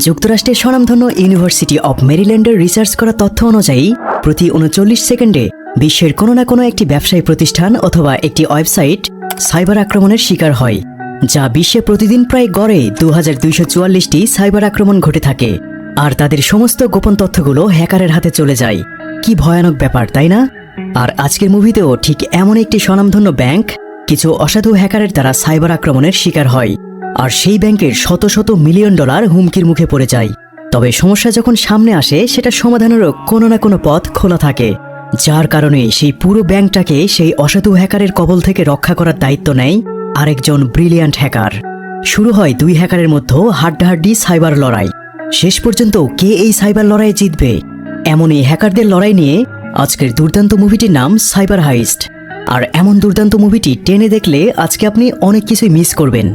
যুক্তরাষ্ট্রের স্বনামধন্য university of মেরিল্যান্ডের research করা তথ্য অনুযায়ী প্রতি ৩৯ সেকেন্ডে বিশ্বের কোনো না কোনো একটি ব্যবসায়ী প্রতিষ্ঠান অথবা একটি ওয়েবসাইট সাইবার আক্রমণের শিকার হয়, যা বিশ্বে প্রতিদিন প্রায় গড়ে ২২৪৪টি সাইবার আক্রমণ ঘটে থাকে। আর তাদের সমস্ত গোপন তথ্যগুলো হ্যাকারের হাতে চলে যায়। কি ভয়ানক ব্যাপার, তাই না? আর আজকের মুভিতেও ঠিক এমন একটি স্বনামধন্য ব্যাংক কিছু অসাধু হ্যাকারের দ্বারা সাইবার আক্রমণের শিকার হয়, আর সেই ব্যাংকের শত শত মিলিয়ন ডলার হুমকির মুখে পড়ে যায়। তবে সমস্যা যখন সামনে আসে সেটা সমাধানেরও কোনো না কোনো পথ খোলা থাকে, যার কারণে সেই পুরো ব্যাংকটাকে সেই অসাধু হ্যাকারের কবল থেকে রক্ষা করার দায়িত্ব নেয় আরেকজন ব্রিলিয়ান্ট হ্যাকার। শুরু হয় দুই হ্যাকারের মধ্যে হাড্ডাহাড্ডি সাইবার লড়াই। শেষ পর্যন্ত কে এই সাইবার লড়াইয়ে জিতবে, এমনই হ্যাকারদের লড়াই নিয়ে আজকের দুর্দান্ত মুভিটির নাম সাইবার হাইস্ট। আর এমন দুর্দান্ত মুভিটি টেনে দেখলে আজকে আপনি অনেক কিছুই মিস করবেন।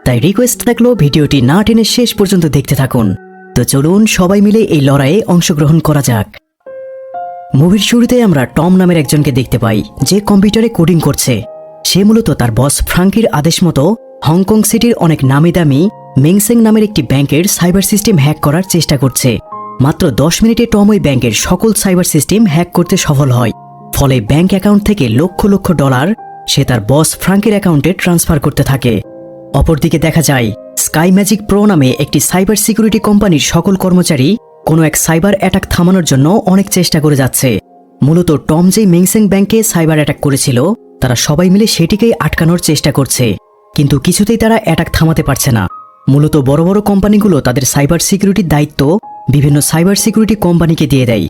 তাই রিকোয়েস্ট থাকলো ভিডিওটি না টেনে শেষ পর্যন্ত দেখতে থাকুন। তো চলুন সবাই মিলে এই লড়াইয়ে অংশগ্রহণ করা যাক। মুভির শুরুতে আমরা টম নামের একজনকে দেখতে পাই, যে কম্পিউটারে কোডিং করছে। সে মূলত তার বস ফ্রাঙ্কির আদেশ মতো হংকং সিটির অনেক নামি দামি মেংসেং নামের একটি ব্যাংকের সাইবার সিস্টেম হ্যাক করার চেষ্টা করছে। মাত্র 10 মিনিটে টম ওই ব্যাংকের সকল সাইবার সিস্টেম হ্যাক করতে সফল হয়। ফলে ব্যাংক অ্যাকাউন্ট থেকে লক্ষ লক্ষ ডলার সে তার বস ফ্রাঙ্কির অ্যাকাউন্টে ট্রান্সফার করতে থাকে। অপরদিকে দেখা যায় স্কাই ম্যাজিক প্রো নামে একটি সাইবার সিকিউরিটি কোম্পানির সকল কর্মচারী কোনো এক সাইবার অ্যাটাক থামানোর জন্য অনেক চেষ্টা করে যাচ্ছে। মূলত টম যেই মেংসেং ব্যাংকে সাইবার অ্যাটাক করেছিল তারা সবাই মিলে সেটিকেই আটকানোর চেষ্টা করছে, কিন্তু কিছুতেই তারা অ্যাটাক থামাতে পারছে না। মূলত বড় বড় কোম্পানিগুলো তাদের সাইবার সিকিউরিটির দায়িত্ব বিভিন্ন সাইবার সিকিউরিটি কোম্পানিকে দিয়ে দেয়।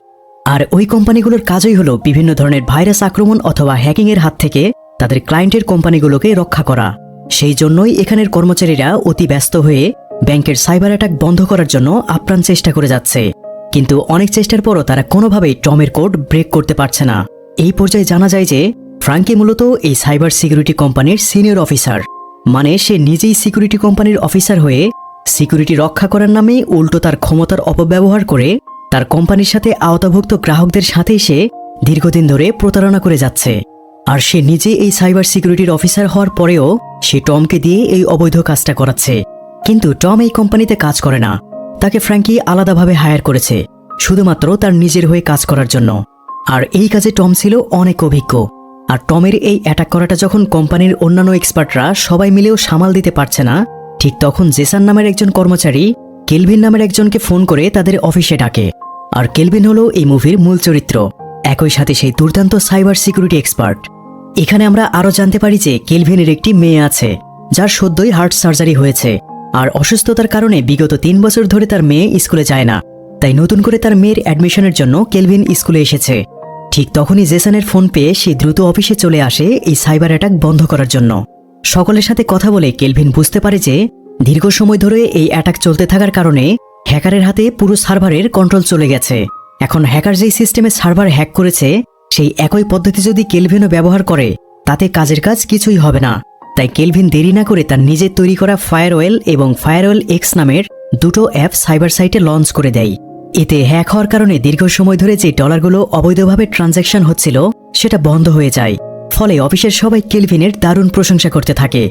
আর ওই কোম্পানিগুলোর কাজই হলো বিভিন্ন ধরনের ভাইরাস আক্রমণ অথবা হ্যাকিংয়ের হাত থেকে তাদের ক্লায়েন্টের কোম্পানিগুলোকে রক্ষা করা। সেই জন্যই এখানের কর্মচারীরা অতি ব্যস্ত হয়ে ব্যাংকের সাইবার অ্যাটাক বন্ধ করার জন্য আপ্রাণ চেষ্টা করে যাচ্ছে, কিন্তু অনেক চেষ্টার পরও তারা কোনোভাবেই টমের কোড ব্রেক করতে পারছে না। এই পর্যায়ে জানা যায় যে ফ্রাঙ্কি মূলত এই সাইবার সিকিউরিটি কোম্পানির সিনিয়র অফিসার, মানে সে নিজেই সিকিউরিটি কোম্পানির অফিসার হয়ে সিকিউরিটি রক্ষা করার নামে উল্টো তার ক্ষমতার অপব্যবহার করে তার কোম্পানির সাথে আওতাভুক্ত গ্রাহকদের সাথেই সে দীর্ঘদিন ধরে প্রতারণা করে যাচ্ছে। আর সে নিজে এই সাইবার সিকিউরিটির অফিসার হওয়ার পরেও সে টমকে দিয়ে এই অবৈধ কাজটা করাচ্ছে। কিন্তু টম এই কোম্পানিতে কাজ করে না, তাকে ফ্র্যাঙ্কি আলাদাভাবে হায়ার করেছে শুধুমাত্র তার নিজের হয়ে কাজ করার জন্য। আর এই কাজে টম ছিল অনেক অভিজ্ঞ। আর টমের এই অ্যাটাক করাটা যখন কোম্পানির অন্যান্য এক্সপার্টরা সবাই মিলেও সামাল দিতে পারছে না, ঠিক তখন জেসান নামের একজন কর্মচারী কেলভিন নামের একজনকে ফোন করে তাদের অফিসে ডাকে। আর কেলভিন হলো এই মুভির মূল চরিত্র, একই সাথে সেই দুর্দান্ত সাইবার সিকিউরিটি এক্সপার্ট। এখানে আমরা আরও জানতে পারি যে কেলভিনের একটি মেয়ে আছে যার সদ্যই হার্ট সার্জারি হয়েছে। আর অসুস্থতার কারণে বিগত 3 বছর ধরে তার মেয়ে স্কুলে যায় না, তাই নতুন করে তার মেয়ের অ্যাডমিশনের জন্য কেলভিন স্কুলে এসেছে। ঠিক তখনই জেসানের ফোন পেয়ে সে দ্রুত অফিসে চলে আসে এই সাইবার অ্যাটাক বন্ধ করার জন্য। সকলের সাথে কথা বলে কেলভিন বুঝতে পারে যে দীর্ঘ সময় ধরে এই অ্যাটাক চলতে থাকার কারণে হ্যাকারের হাতে পুরো সার্ভারের কন্ট্রোল চলে গেছে। এখন হ্যাকার যেই সিস্টেমে সার্ভার হ্যাক করেছে সেই একই পদ্ধতি যদি কেলভিনও ব্যবহার করে তাতে কাজের কাজ কিছুই হবে না। তাই কেলভিন দেরি না করে তার নিজের তৈরি করা ফায়ারওয়েল এবং ফায়ারওয়েল এক্স নামের দুটো অ্যাপ সাইবার সাইটে লঞ্চ করে দেয়। এতে হ্যাক হওয়ার কারণে দীর্ঘ সময় ধরে যে ডলারগুলো অবৈধভাবে ট্রানজ্যাকশন হচ্ছিল সেটা বন্ধ হয়ে যায়। ফলে অফিসের সবাই কেলভিনের দারুণ প্রশংসা করতে থাকে।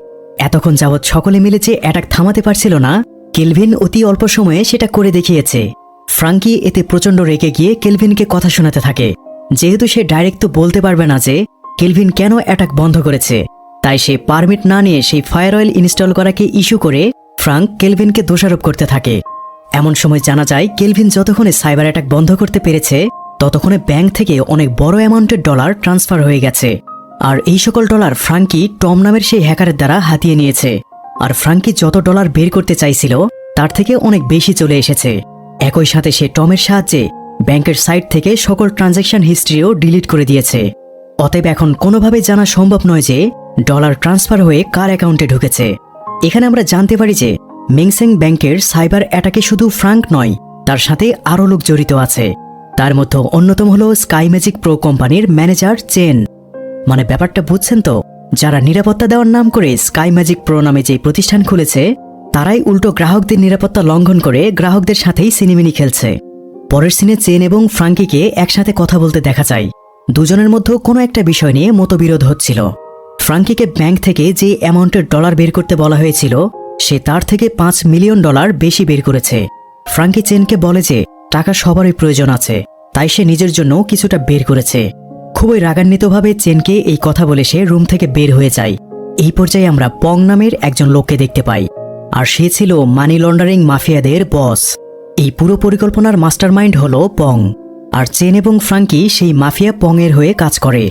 এতক্ষণ যাবৎ সকলে মিলে যে অ্যাটাক থামাতে পারছিল না, কেলভিন অতি অল্প সময়ে সেটা করে দেখিয়েছে। ফ্রাঙ্কি এতে প্রচণ্ড রেগে গিয়ে কেলভিনকে কথা শোনাতে থাকে। যেহেতু সে ডাইরেক্ট তো বলতে পারবে না যে কেলভিন কেন অ্যাটাক বন্ধ করেছে, তাই সে পারমিট না নিয়ে সেই ফায়ারওয়েল ইনস্টল করাকে ইস্যু করে ফ্রাঙ্ক কেলভিনকে দোষারোপ করতে থাকে। এমন সময় জানা যায় কেলভিন যতক্ষণে সাইবার অ্যাটাক বন্ধ করতে পেরেছে ততক্ষণে ব্যাংক থেকে অনেক বড় অ্যামাউন্টের ডলার ট্রান্সফার হয়ে গেছে। আর এই সকল ডলার ফ্রাঙ্কি টম নামের সেই হ্যাকারের দ্বারা হাতিয়ে নিয়েছে। আর ফ্রাঙ্কি যত ডলার বের করতে চাইছিল তার থেকে অনেক বেশি চলে এসেছে। একই সাথে সে টমের সাহায্যে ব্যাংকের সাইট থেকে সকল ট্রানজ্যাকশন হিস্ট্রিও ডিলিট করে দিয়েছে। অতএব এখন কোনোভাবেই জানা সম্ভব নয় যে ডলার ট্রান্সফার হয়ে কার অ্যাকাউন্টে ঢুকেছে। এখানে আমরা জানতে পারি যে মেংসেং ব্যাংকের সাইবার অ্যাটাকে শুধু ফ্রাঙ্ক নয়, তার সাথে আরও লোক জড়িত আছে। তার মধ্যে অন্যতম হলো স্কাই ম্যাজিক প্রো কোম্পানির ম্যানেজার চেন। মানে ব্যাপারটা বুঝছেন তো, যারা নিরাপত্তা দেওয়ার নাম করে স্কাই ম্যাজিক প্রো নামে যে প্রতিষ্ঠান খুলেছে তারাই উল্টো গ্রাহকদের নিরাপত্তা লঙ্ঘন করে গ্রাহকদের সাথেই সিনেমিনি খেলছে। পরের সিনে চেন এবং ফ্রাঙ্কিকে একসাথে কথা বলতে দেখা যায়। দুজনের মধ্যে কোনো একটা বিষয় নিয়ে মতবিরোধ হচ্ছিল। ফ্রাঙ্কিকে ব্যাংক থেকে যে অ্যামাউন্টের ডলার বের করতে বলা হয়েছিল সে তার থেকে $5 মিলিয়ন বেশি বের করেছে। ফ্রাঙ্কি চেনকে বলে যে টাকা সবারই প্রয়োজন আছে, তাই সে নিজের জন্য কিছুটা বের করেছে। খুবই রাগান্বিতভাবে চেনকে এই কথা বলে সে রুম থেকে বের হয়ে যায়। এই পর্যায়ে আমরা পং নামের একজন লোককে দেখতে পাই, আর সে ছিল মানি লন্ডারিং মাফিয়াদের বস। এই পুরো পরিকল্পনার মাস্টারমাইন্ড হলো পং, আর চেন এবং ফ্রাঙ্কি সেই মাফিয়া পং এর হয়ে কাজ করে।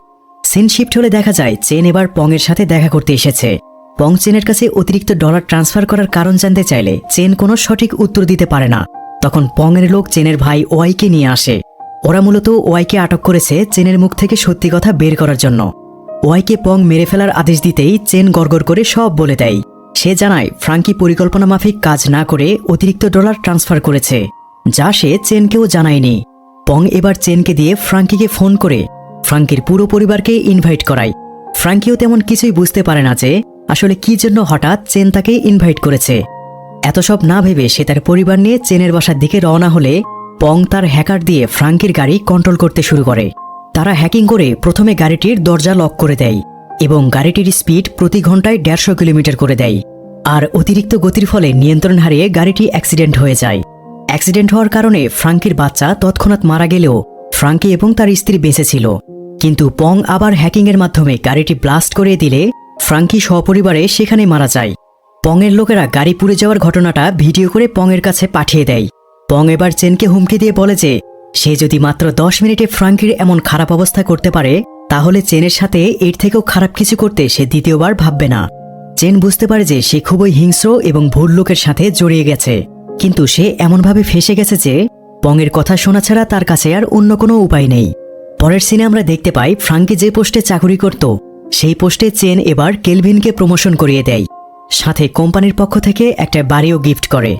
সিন শিফট হলে দেখা যায় চেন এবার পং এর সাথে দেখা করতে এসেছে। পং চেনের কাছে অতিরিক্ত ডলার ট্রান্সফার করার কারণ জানতে চাইলে চেন কোনো সঠিক উত্তর দিতে পারে না। তখন পং এর লোক চেনের ভাই ওয়াইকে নিয়ে আসে। ওরা মূলত ওয়াইকে আটক করেছে চেনের মুখ থেকে সত্যি কথা বের করার জন্য। ওয়াইকে পং মেরে ফেলার আদেশ দিতেই চেন গড়গড় করে সব বলে দেয়। সে জানায় ফ্রাঙ্কি পরিকল্পনা মাফিক কাজ না করে অতিরিক্ত ডলার ট্রান্সফার করেছে, যা সে চেনকেও জানায়নি। পং এবার চেনকে দিয়ে ফ্রাঙ্কিকে ফোন করে ফ্রাঙ্কির পুরো পরিবারকে ইনভাইট করায়। ফ্রাঙ্কিও তেমন কিছুই বুঝতে পারে না যে আসলে কি জন্য হঠাৎ চেন তাকে ইনভাইট করেছে। এত সব না ভেবে সে তার পরিবার নিয়ে চেনের বাসার দিকে রওনা হলে পং তার হ্যাকার দিয়ে ফ্রাঙ্কির গাড়ি কন্ট্রোল করতে শুরু করে। তারা হ্যাকিং করে প্রথমে গাড়িটির দরজা লক করে দেয় এবং গাড়িটির স্পিড প্রতি ঘন্টায় 150 কিলোমিটার করে দেয়। আর অতিরিক্ত গতির ফলে নিয়ন্ত্রণ হারিয়ে গাড়িটি অ্যাক্সিডেন্ট হয়ে যায়। অ্যাক্সিডেন্ট হওয়ার কারণে ফ্রাঙ্কির বাচ্চা তৎক্ষণাৎ মারা গেলেও ফ্রাঙ্কি এবং তার স্ত্রী বেঁচে ছিল। কিন্তু পং আবার হ্যাকিংয়ের মাধ্যমে গাড়িটি ব্লাস্ট করে দিলে ফ্রাঙ্কি সপরিবারে সেখানে মারা যায়। পং এর লোকেরা গাড়ি পুড়ে যাওয়ার ঘটনাটা ভিডিও করে পং এর কাছে পাঠিয়ে দেয়। পং এবার চেনকে হুমকি দিয়ে বলে যে সে যদি মাত্র 10 মিনিটে ফ্রাঙ্কির এমন খারাপ অবস্থা করতে পারে, তাহলে চেনের সাথে এর থেকেও খারাপ কিছু করতে সে দ্বিতীয়বার ভাববে না। চেন বুঝতে পারে যে সে খুবই হিংস্র এবং ভুল লোকের সাথে জড়িয়ে গেছে, কিন্তু সে এমনভাবে ফেঁসে গেছে যে পং এর কথা শোনা ছাড়া তার কাছে আর অন্য কোনো উপায় নেই। পরের সিনে আমরা দেখতে পাই ফ্রাঙ্কি যে পোস্টে চাকুরি করত সেই পোস্টে চেন এবার কেলভিনকে প্রমোশন করিয়ে দেয়, সাথে কোম্পানির পক্ষ থেকে একটা বাড়িও গিফট করে।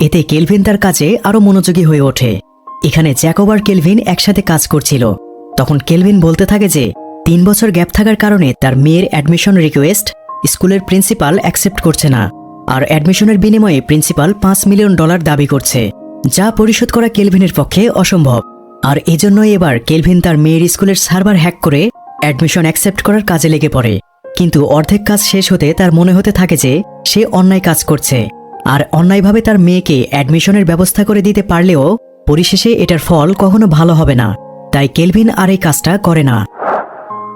এতে কেলভিন তার কাজে আরও মনোযোগী হয়ে ওঠে। এখানে জ্যাকব আর কেলভিন একসাথে কাজ করছিল। তখন কেলভিন বলতে থাকে যে 3 বছর গ্যাপ থাকার কারণে তার মেয়ের অ্যাডমিশন রিকোয়েস্ট স্কুলের প্রিন্সিপাল অ্যাকসেপ্ট করছে না, আর অ্যাডমিশনের বিনিময়ে প্রিন্সিপাল $5 মিলিয়ন দাবি করছে, যা পরিশোধ করা কেলভিনের পক্ষে অসম্ভব। আর এজন্যই এবার কেলভিন তার মেয়ের স্কুলের সার্ভার হ্যাক করে অ্যাডমিশন অ্যাকসেপ্ট করার কাজে লেগে পড়ে। কিন্তু অর্ধেক কাজ শেষ হতে তার মনে হতে থাকে যে সে অন্যায় কাজ করছে, আর অন্যায়ভাবে তার মেয়েকে অ্যাডমিশনের ব্যবস্থা করে দিতে পারলেও পরিশেষে এটার ফল কখনো ভালো হবে না। তাই কেলভিন আর এই কাজটা করে না।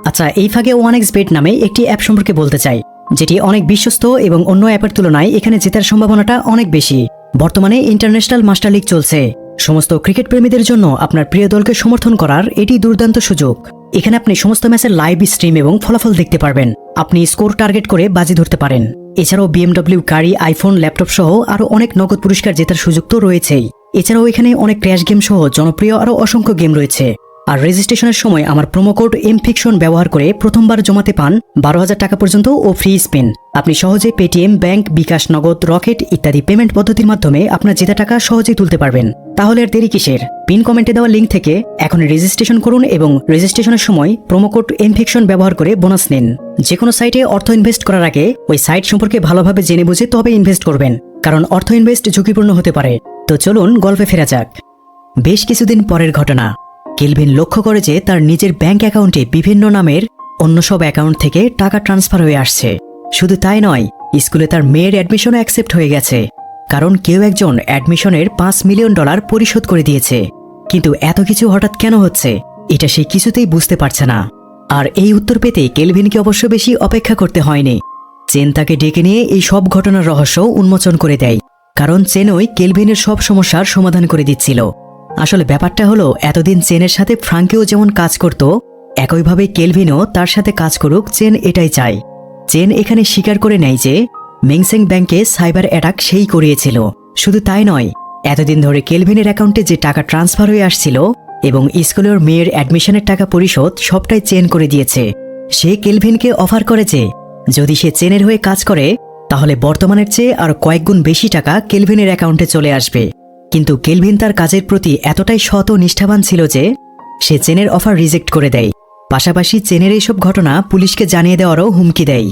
আচ্ছা, এই ফাঁকে 1xBet নামে একটি অ্যাপ সম্পর্কে বলতে চাই, যেটি অনেক বিশ্বস্ত এবং অন্য অ্যাপের তুলনায় এখানে জেতার সম্ভাবনাটা অনেক বেশি। বর্তমানে ইন্টারন্যাশনাল মাস্টার লিগ চলছে। সমস্ত ক্রিকেট প্রেমীদের জন্য আপনার প্রিয় দলকে সমর্থন করার এটি দুর্দান্ত সুযোগ। এখানে আপনি সমস্ত ম্যাচের লাইভ স্ট্রিম এবং ফলাফল দেখতে পারবেন। আপনি স্কোর টার্গেট করে বাজি ধরতে পারেন। এছাড়াও BMW গাড়ি, আইফোন, ল্যাপটপ সহ আরও অনেক নগদ পুরস্কার জেতার সুযোগ তো রয়েছেই। এছাড়াও এখানে অনেক ক্র্যাশ গেম সহ জনপ্রিয় আরও অসংখ্য গেম রয়েছে। আর রেজিস্ট্রেশনের সময় আমার প্রোমো কোড এমফিকশন ব্যবহার করে প্রথমবার জমাতে পান 12,000 টাকা পর্যন্ত ও ফ্রি স্পিন। আপনি সহজে পেটিএম, ব্যাংক, বিকাশ, নগদ, রকেট ইত্যাদি পেমেন্ট পদ্ধতির মাধ্যমে আপনার জেতা টাকা সহজেই তুলতে পারবেন। তাহলে আর দেরি কিসের? পিন কমেন্টে দেওয়া লিঙ্ক থেকে এখন রেজিস্ট্রেশন করুন এবং রেজিস্ট্রেশনের সময় প্রোমো কোড এমফিকশন ব্যবহার করে বোনাস নিন। যে কোনো সাইটে অর্থ ইনভেস্ট করার আগে ওই সাইট সম্পর্কে ভালোভাবে জেনে বুঝে তবে ইনভেস্ট করবেন, কারণ অর্থ ইনভেস্ট ঝুঁকিপূর্ণ হতে পারে। তো চলুন গল্পে ফেরা যাক। বেশ কিছুদিন পরের ঘটনা। কেলভিন লক্ষ্য করে যে তার নিজের ব্যাংক অ্যাকাউন্টে বিভিন্ন নামের অন্য সব অ্যাকাউন্ট থেকে টাকা ট্রান্সফার হয়ে আসছে। শুধু তাই নয়, স্কুলে তার মেয়ের অ্যাডমিশনও অ্যাকসেপ্ট হয়ে গেছে, কারণ কেউ একজন অ্যাডমিশনের $5 মিলিয়ন পরিশোধ করে দিয়েছে। কিন্তু এত কিছু হঠাৎ কেন হচ্ছে এটা সে কিছুতেই বুঝতে পারছে না। আর এই উত্তর পেতে কেলভিনকে অবশ্য বেশি অপেক্ষা করতে হয়নি। চেন তাকে ডেকে নিয়ে এই সব ঘটনার রহস্য উন্মোচন করে দেয়, কারণ চেনই কেলভিনের সব সমস্যার সমাধান করে দিচ্ছিল। আসলে ব্যাপারটা হলো, এতদিন চেনের সাথে ফ্রাঙ্কিও যেমন কাজ করত, একইভাবে কেলভিনও তার সাথে কাজ করুক, চেন এটাই চায়। চেন এখানে স্বীকার করে নেয় যে মেংসেং ব্যাংকে সাইবার অ্যাটাক সেই করিয়েছিল। শুধু তাই নয়, এতদিন ধরে কেলভিনের অ্যাকাউন্টে যে টাকা ট্রান্সফার হয়ে আসছিল এবং স্কুলের মেয়ের অ্যাডমিশনের টাকা পরিশোধ সবটাই চেন করে দিয়েছে। সে কেলভিনকে অফার করে যে যদি সে চেনের হয়ে কাজ করে তাহলে বর্তমানের চেয়ে আর কয়েক গুণ বেশি টাকা কেলভিনের অ্যাকাউন্টে চলে আসবে। কিন্তু কেলভিন তার কাজের প্রতি এতটাই সৎ ও নিষ্ঠাবান ছিল যে সে চেনের অফার রিজেক্ট করে দেয়। পাশাপাশি চেনের এইসব ঘটনা পুলিশকে জানিয়ে দেওয়ারও হুমকি দেয়।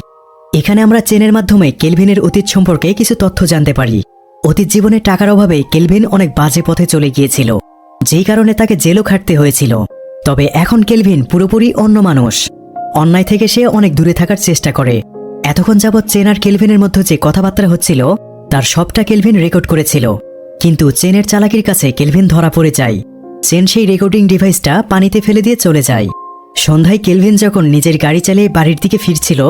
এখানে আমরা চেনের মাধ্যমে কেলভিনের অতীত সম্পর্কে কিছু তথ্য জানতে পারি। অতীত জীবনে টাকার অভাবে কেলভিন অনেক বাজে পথে চলে গিয়েছিল, যেই কারণে তাকে জেলও খাটতে হয়েছিল। তবে এখন কেলভিন পুরোপুরি অন্য মানুষ। অন্যায় থেকে সে অনেক দূরে থাকার চেষ্টা করে। এতক্ষণ যাবৎ চেন আর কেলভিনের মধ্যে যে কথাবার্তা হচ্ছিল তার সবটা কেলভিন রেকর্ড করেছিল। কিন্তু চেনের চালাকির কাছে কেলভিন ধরা পড়ে যায়। চেন সেই রেকর্ডিং ডিভাইসটা পানিতে ফেলে দিয়ে চলে যায়। সন্ধ্যায় কেলভিন যখন নিজের গাড়ি চালিয়ে বাড়ির দিকে ফিরছিল,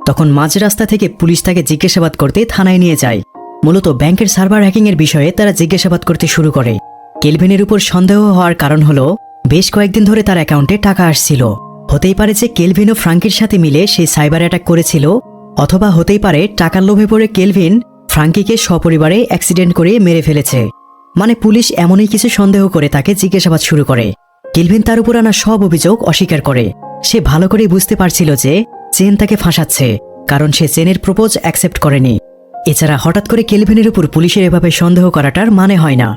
তখন মাঝ রাস্তা থেকে পুলিশ তাকে জিজ্ঞাসাবাদ করতে থানায় নিয়ে যায়। মূলত ব্যাংকের সার্ভার হ্যাকিংয়ের বিষয়ে তারা জিজ্ঞাসাবাদ করতে শুরু করে। কেলভিনের উপর সন্দেহ হওয়ার কারণ হলো বেশ কয়েকদিন ধরে তার অ্যাকাউন্টে টাকা আসছিল। হতেই পারে যে কেলভিন ও ফ্রাঙ্কির সাথে মিলে সেই সাইবার অ্যাটাক করেছিল, অথবা হতেই পারে টাকার লোভে পড়ে কেলভিন ফ্রাঙ্কিকে সপরিবারে অ্যাক্সিডেন্ট করে মেরে ফেলেছে। মানে পুলিশ এমনই কিছু সন্দেহ করে তাকে জিজ্ঞাসাবাদ শুরু করে। কেলভিন তার উপর আনা সব অভিযোগ অস্বীকার করে। সে ভালো করেই বুঝতে পারছিল যে চেন তাকে ফাঁসাচ্ছে, কারণ সে চেনের প্রপোজ অ্যাকসেপ্ট করেনি। এছাড়া হঠাৎ করে কেলভিনের উপর পুলিশের এভাবে সন্দেহ করাটার মানে হয় না।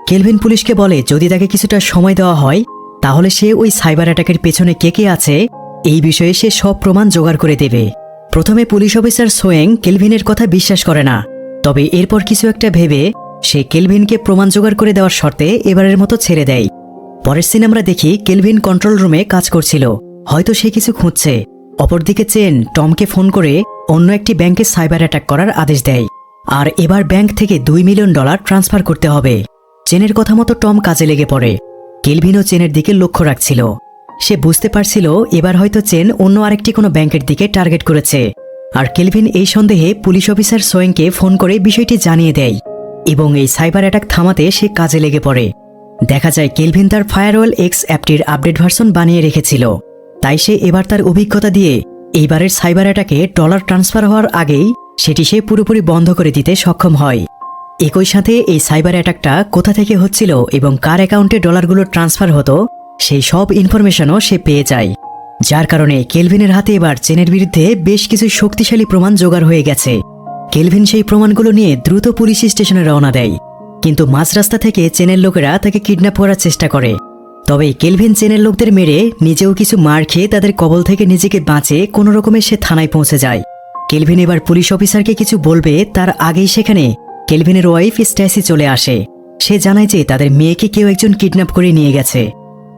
কেলভিন পুলিশকে বলে যদি তাকে কিছুটা সময় দেওয়া হয় তাহলে সে ওই সাইবার অ্যাটাকের পেছনে কে কে আছে এই বিষয়ে সে সব প্রমাণ জোগাড় করে দেবে। প্রথমে পুলিশ অফিসার সোয়েং কেলভিনের কথা বিশ্বাস করে না, তবে এরপর কিছু একটা ভেবে সে কেলভিনকে প্রমাণ জোগাড় করে দেওয়ার শর্তে এবারের মতো ছেড়ে দেয়। পরের সিনে আমরা দেখি কেলভিন কন্ট্রোল রুমে কাজ করছিল, হয়তো সে কিছু খুঁজছে। অপরদিকে চেন টমকে ফোন করে অন্য একটি ব্যাংকে সাইবার অ্যাটাক করার আদেশ দেয়। আর এবার ব্যাংক থেকে $2 মিলিয়ন ট্রান্সফার করতে হবে। চেনের কথা মতো টম কাজে লেগে পড়ে। কেলভিনও চেনের দিকে লক্ষ্য রাখছিল। সে বুঝতে পারছিল এবার হয়তো চেন অন্য আরেকটি কোনো ব্যাংকের দিকে টার্গেট করেছে। আর কেলভিন এই সন্দেহে পুলিশ অফিসার সোয়েংকে ফোন করে বিষয়টি জানিয়ে দেয় এবং এই সাইবার অ্যাটাক থামাতে সে কাজে লেগে পড়ে। দেখা যায় কেলভিন তার ফায়ারওয়াল এক্স অ্যাপটির আপডেট ভার্সন বানিয়ে রেখেছিল, তাই সে এবার তার অভিজ্ঞতা দিয়ে এইবারের সাইবার অ্যাটাকে ডলার ট্রান্সফার হওয়ার আগেই সেটি সে পুরোপুরি বন্ধ করে দিতে সক্ষম হয়। একই সাথে এই সাইবার অ্যাটাকটা কোথা থেকে হচ্ছিল এবং কার অ্যাকাউন্টে ডলারগুলো ট্রান্সফার হতো সেই সব ইনফরমেশনও সে পেয়ে যায়। যার কারণে কেলভিনের হাতে এবার চেনের বিরুদ্ধে বেশ কিছু শক্তিশালী প্রমাণ জোগাড় হয়ে গেছে। কেলভিন সেই প্রমাণগুলো নিয়ে দ্রুত পুলিশ স্টেশনে রওনা দেয়, কিন্তু মাঝ রাস্তা থেকে চেনের লোকেরা তাকে কিডন্যাপ করার চেষ্টা করে। তবে কেলভিন চেনের লোকদের মেরে নিজেও কিছু মার খেয়ে তাদের কবল থেকে নিজেকে বাঁচে কোনো রকমে সে থানায় পৌঁছে যায়। কেলভিন এবার পুলিশ অফিসারকে কিছু বলবে তার আগেই সেখানে কেলভিনের ওয়াইফ স্ট্যাসি চলে আসে। সে জানায় যে তাদের মেয়েকে কেউ একজন কিডন্যাপ করে নিয়ে গেছে।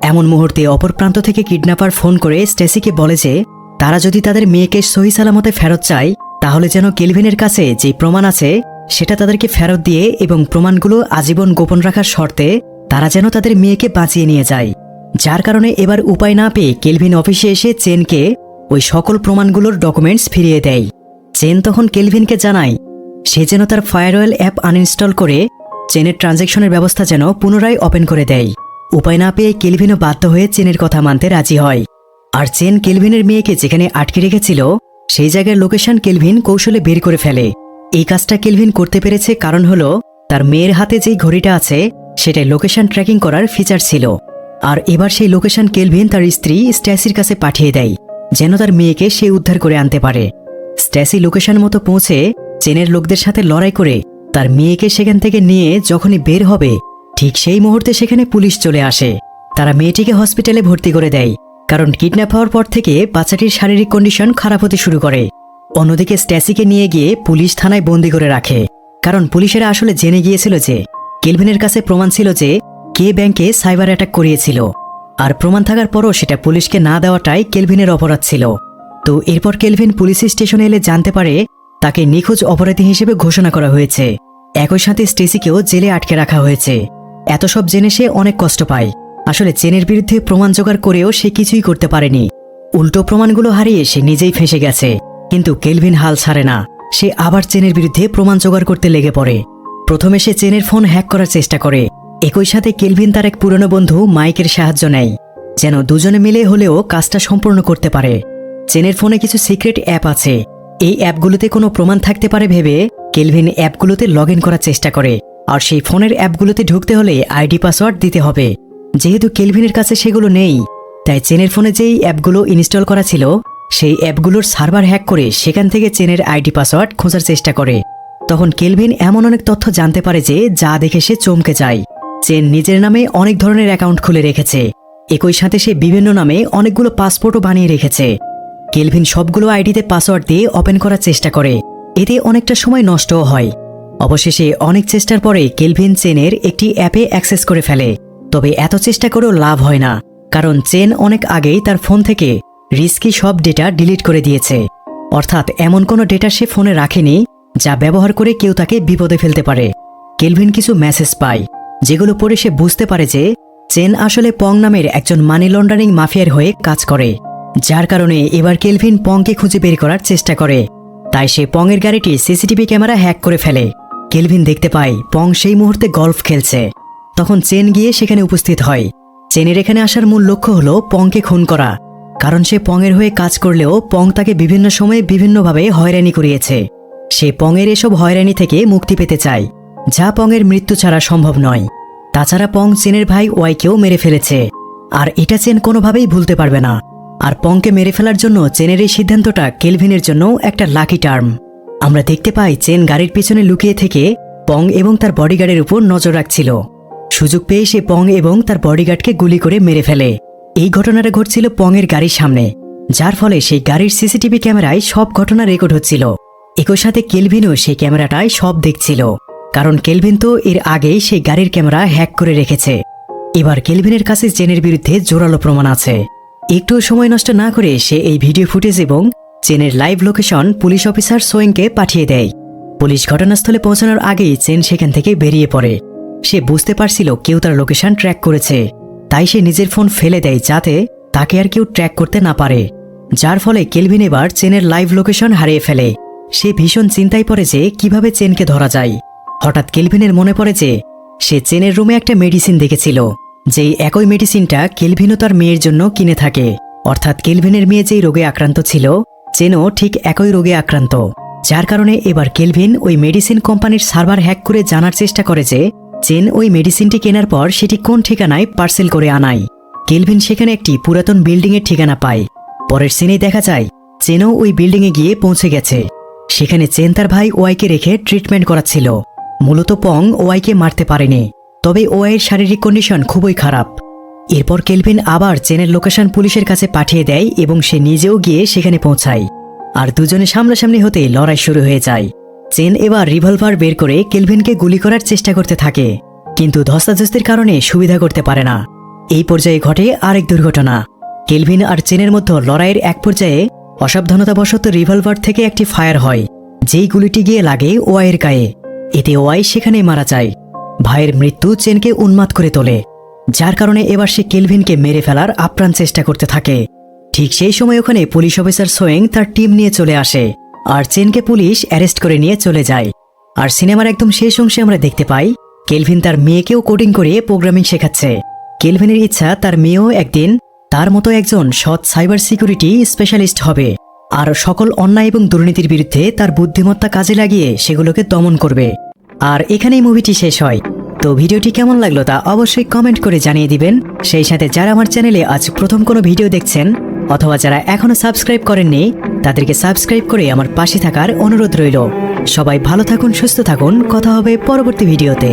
এমন মুহূর্তে অপর প্রান্ত থেকে কিডন্যাপার ফোন করে স্ট্যাসিকে বলে যে তারা যদি তাদের মেয়েকে সহি সালামতে ফেরত চায় তাহলে যেন কেলভিনের কাছে যে প্রমাণ আছে সেটা তাদেরকে ফেরত দিয়ে এবং প্রমাণগুলো আজীবন গোপন রাখার শর্তে তারা যেন তাদের মেয়েকে বাঁচিয়ে নিয়ে যায়। যার কারণে এবার উপায় না পেয়ে কেলভিন অফিসে এসে চেনকে ওই সকল প্রমাণগুলোর ডকুমেন্টস ফিরিয়ে দেয়। চেন তখন কেলভিনকে জানায় সে যেন তার ফায়ারওয়াল অ্যাপ আনইনস্টল করে চেনের ট্রানজ্যাকশনের ব্যবস্থা যেন পুনরায় ওপেন করে দেয়। উপায় না পেয়ে কেলভিনও বাধ্য হয়ে চেনের কথা মানতে রাজি হয়। আর চেন কেলভিনের মেয়েকে যেখানে আটকে রেখেছিল সেই জায়গার লোকেশন কেলভিন কৌশলে বের করে ফেলে। এই কাজটা কেলভিন করতে পেরেছে কারণ হলো তার মেয়ের হাতে যেই ঘড়িটা আছে সেটাই লোকেশন ট্র্যাকিং করার ফিচার ছিল। আর এবার সেই লোকেশন কেলভিন তার স্ত্রী স্ট্যাসির কাছে পাঠিয়ে দেয় যেন তার মেয়েকে সে উদ্ধার করে আনতে পারে। স্ট্যাসি লোকেশন মতো পৌঁছে চেনের লোকদের সাথে লড়াই করে তার মেয়েকে সেখান থেকে নিয়ে যখনই বের হবে ঠিক সেই মুহূর্তে সেখানে পুলিশ চলে আসে। তারা মেয়েটিকে হসপিটালে ভর্তি করে দেয়, কারণ কিডন্যাপ হওয়ার পর থেকে বাচ্চাটির শারীরিক কন্ডিশন খারাপ হতে শুরু করে। অন্যদিকে স্ট্যাসিকে নিয়ে গিয়ে পুলিশ থানায় বন্দি করে রাখে, কারণ পুলিশেরা আসলে জেনে গিয়েছিল যে কেলভিনের কাছে প্রমাণ ছিল যে কে ব্যাংকে সাইবার অ্যাটাক করিয়েছিল। আর প্রমাণ থাকার পরও সেটা পুলিশকে না দেওয়াটাই কেলভিনের অপরাধ ছিল। তো এরপর কেলভিন পুলিশ স্টেশনে এলে জানতে পারে তাকে নিখোঁজ অপরাধী হিসেবে ঘোষণা করা হয়েছে। একই সাথে স্টেসিকেও জেলে আটকে রাখা হয়েছে। এত সব জেনে সে অনেক কষ্ট পায়। আসলে চেনের বিরুদ্ধে প্রমাণ জোগাড় করেও সে কিছুই করতে পারেনি। উল্টো প্রমাণগুলো হারিয়ে সে নিজেই ফেঁসে গেছে। কিন্তু কেলভিন হাল ছাড়ে না। সে আবার চেনের বিরুদ্ধে প্রমাণ জোগাড় করতে লেগে পড়ে। প্রথমে সে চেনের ফোন হ্যাক করার চেষ্টা করে। একই সাথে কেলভিন তার এক পুরনো বন্ধু মাইকের সাহায্য নেয় যেন দুজনে মিলে হলেও কাজটা সম্পূর্ণ করতে পারে। চেনের ফোনে কিছু সিক্রেট অ্যাপ আছে। এই অ্যাপগুলোতে কোনো প্রমাণ থাকতে পারে ভেবে কেলভিন অ্যাপগুলোতে লগ ইন করার চেষ্টা করে। আর সেই ফোনের অ্যাপগুলোতে ঢুকতে হলে আইডি পাসওয়ার্ড দিতে হবে। যেহেতু কেলভিনের কাছে সেগুলো নেই, তাই চেনের ফোনে যেই অ্যাপগুলো ইনস্টল করা ছিল সেই অ্যাপগুলোর সার্ভার হ্যাক করে সেখান থেকে চেনের আইডি পাসওয়ার্ড খোঁজার চেষ্টা করে। তখন কেলভিন এমন অনেক তথ্য জানতে পারে যে যা দেখে সে চমকে যায়। চেন নিজের নামে অনেক ধরনের অ্যাকাউন্ট খুলে রেখেছে। একই সাথে সে বিভিন্ন নামে অনেকগুলো পাসপোর্টও বানিয়ে রেখেছে। কেলভিন সবগুলো আইডিতে পাসওয়ার্ড দিয়ে ওপেন করার চেষ্টা করে। এতে অনেকটা সময় নষ্টও হয়। অবশেষে অনেক চেষ্টার পরে কেলভিন চেনের একটি অ্যাপে অ্যাক্সেস করে ফেলে। তবে এত চেষ্টা করেও লাভ হয় না, কারণ চেন অনেক আগেই তার ফোন থেকে রিস্কি সব ডেটা ডিলিট করে দিয়েছে। অর্থাৎ এমন কোনো ডেটা সে ফোনে রাখেনি যা ব্যবহার করে কেউ তাকে বিপদে ফেলতে পারে। কেলভিন কিছু মেসেজ পায়, যেগুলো পড়ে সে বুঝতে পারে যে চেন আসলে পং নামের একজন মানি লন্ডারিং মাফিয়ার হয়ে কাজ করে, যার কারণে এবার কেলভিন পংকে খুঁজে বের করার চেষ্টা করে। তাই সে পংয়ের গাড়িটি সিসিটিভি ক্যামেরা হ্যাক করে ফেলে। কেলভিন দেখতে পায় পং সেই মুহূর্তে গল্ফ খেলছে। তখন চেন গিয়ে সেখানে উপস্থিত হয়। চেনের এখানে আসার মূল লক্ষ্য হলো পংকে খুন করা, কারণ সে পংয়ের হয়ে কাজ করলেও পং তাকে বিভিন্ন সময়ে বিভিন্নভাবে হয়রানি করিয়েছে। সে পংয়ের এসব হয়রানি থেকে মুক্তি পেতে চায়, যা পংয়ের মৃত্যু ছাড়া সম্ভব নয়। তাছাড়া পং চেনের ভাই ওয়াইকেও মেরে ফেলেছে, আর এটা চেন কোনোভাবেই ভুলতে পারবে না। আর পংকে মেরে ফেলার জন্য চেনের এই সিদ্ধান্তটা কেলভিনের জন্য একটা লাকি টার্ম। আমরা দেখতে পাই চেন গাড়ির পিছনে লুকিয়ে থেকে পং এবং তার বডিগার্ডের উপর নজর রাখছিল। সুযোগ পেয়ে সে পং এবং তার বডিগার্ডকে গুলি করে মেরে ফেলে। এই ঘটনাটা ঘটছিল পংয়ের গাড়ির সামনে, যার ফলে সেই গাড়ির সিসিটিভি ক্যামেরায় সব ঘটনা রেকর্ড হচ্ছিল। একই সাথে কেলভিনও সেই ক্যামেরাটায় সব দেখছিল, কারণ কেলভিন তো এর আগেই সেই গাড়ির ক্যামেরা হ্যাক করে রেখেছে। এবার কেলভিনের কাছে চেনের বিরুদ্ধে জোরালো প্রমাণ আছে। একটু সময় নষ্ট না করে সে এই ভিডিও ফুটেজ এবং চেনের লাইভ লোকেশন পুলিশ অফিসার সোয়েংকে পাঠিয়ে দেয়। পুলিশ ঘটনাস্থলে পৌঁছানোর আগেই চেন সেখান থেকে বেরিয়ে পড়ে। সে বুঝতে পারছিল কেউ তার লোকেশন ট্র্যাক করেছে, তাই সে নিজের ফোন ফেলে দেয় যাতে তাকে আর কেউ ট্র্যাক করতে না পারে, যার ফলে কেলভিন এবার চেনের লাইভ লোকেশন হারিয়ে ফেলে। সে ভীষণ চিন্তায় পড়ে যে কিভাবে চেনকে ধরা যায়। হঠাৎ কেলভিনের মনে পড়ে যে সে চেনের রুমে একটা মেডিসিন দেখেছিল, যেই একই মেডিসিনটা কেলভিনও তার মেয়ের জন্য কিনে থাকে। অর্থাৎ কেলভিনের মেয়ে যেই রোগে আক্রান্ত ছিল, চেনও ঠিক একই রোগে আক্রান্ত। যার কারণে এবার কেলভিন ওই মেডিসিন কোম্পানির সার্ভার হ্যাক করে জানার চেষ্টা করে যে চেন ওই মেডিসিনটি কেনার পর সেটি কোন ঠিকানায় পার্সেল করে আনায়। কেলভিন সেখানে একটি পুরাতন বিল্ডিংয়ের ঠিকানা পায়। পরের সিনেই দেখা যায় চেনও ওই বিল্ডিংয়ে গিয়ে পৌঁছে গেছে। সেখানে চেন তার ভাই ওয়াইকে রেখে ট্রিটমেন্ট করাচ্ছিল। মূলত পং ওয়াইকে মারতে পারেনি, তবে ওয়াইয়ের শারীরিক কন্ডিশন খুবই খারাপ। এরপর কেলভিন আবার চেনের লোকেশন পুলিশের কাছে পাঠিয়ে দেয় এবং সে নিজেও গিয়ে সেখানে পৌঁছায়। আর দুজনে সামনাসামনি হতে লড়াই শুরু হয়ে যায়। চেন এবার রিভলভার বের করে কেলভিনকে গুলি করার চেষ্টা করতে থাকে, কিন্তু ধস্তাধস্তির কারণে সুবিধা করতে পারে না। এই পর্যায়ে ঘটে আরেক দুর্ঘটনা। কেলভিন আর চেনের মধ্যে লড়াইয়ের এক পর্যায়ে অসাবধানতাবশত রিভলভার থেকে একটি ফায়ার হয়, যেই গুলিটি গিয়ে লাগে ওয়াইয়ের গায়ে। এতে ওয়াই সেখানেই মারা যায়। ভাইয়ের মৃত্যু চেনকে উন্মাদ করে তোলে, যার কারণে এবার সে কেলভিনকে মেরে ফেলার আপ্রাণ চেষ্টা করতে থাকে। ঠিক সেই সময় ওখানে পুলিশ অফিসার সোয়েং তার টিম নিয়ে চলে আসে, আর চেনকে পুলিশ অ্যারেস্ট করে নিয়ে চলে যায়। আর সিনেমার একদম শেষ অংশে আমরা দেখতে পাই কেলভিন তার মেয়েকেও কোডিং করে প্রোগ্রামিং শেখাচ্ছে। কেলভিনের ইচ্ছা তার মেয়েও একদিন তার মতো একজন সৎ সাইবার সিকিউরিটি স্পেশালিস্ট হবে, আর সকল অন্যায় এবং দুর্নীতির বিরুদ্ধে তার বুদ্ধিমত্তা কাজে লাগিয়ে সেগুলোকে দমন করবে। আর এখানেই মুভিটি শেষ হয়। তো ভিডিওটি কেমন লাগলো তা অবশ্যই কমেন্ট করে জানিয়ে দিবেন। সেই সাথে যারা আমার চ্যানেলে আজ প্রথম কোনো ভিডিও দেখছেন অথবা যারা এখনো সাবস্ক্রাইব করেননি, তাদেরকে সাবস্ক্রাইব করে আমার পাশে থাকার অনুরোধ রইল। সবাই ভালো থাকুন, সুস্থ থাকুন, কথা হবে পরবর্তী ভিডিওতে।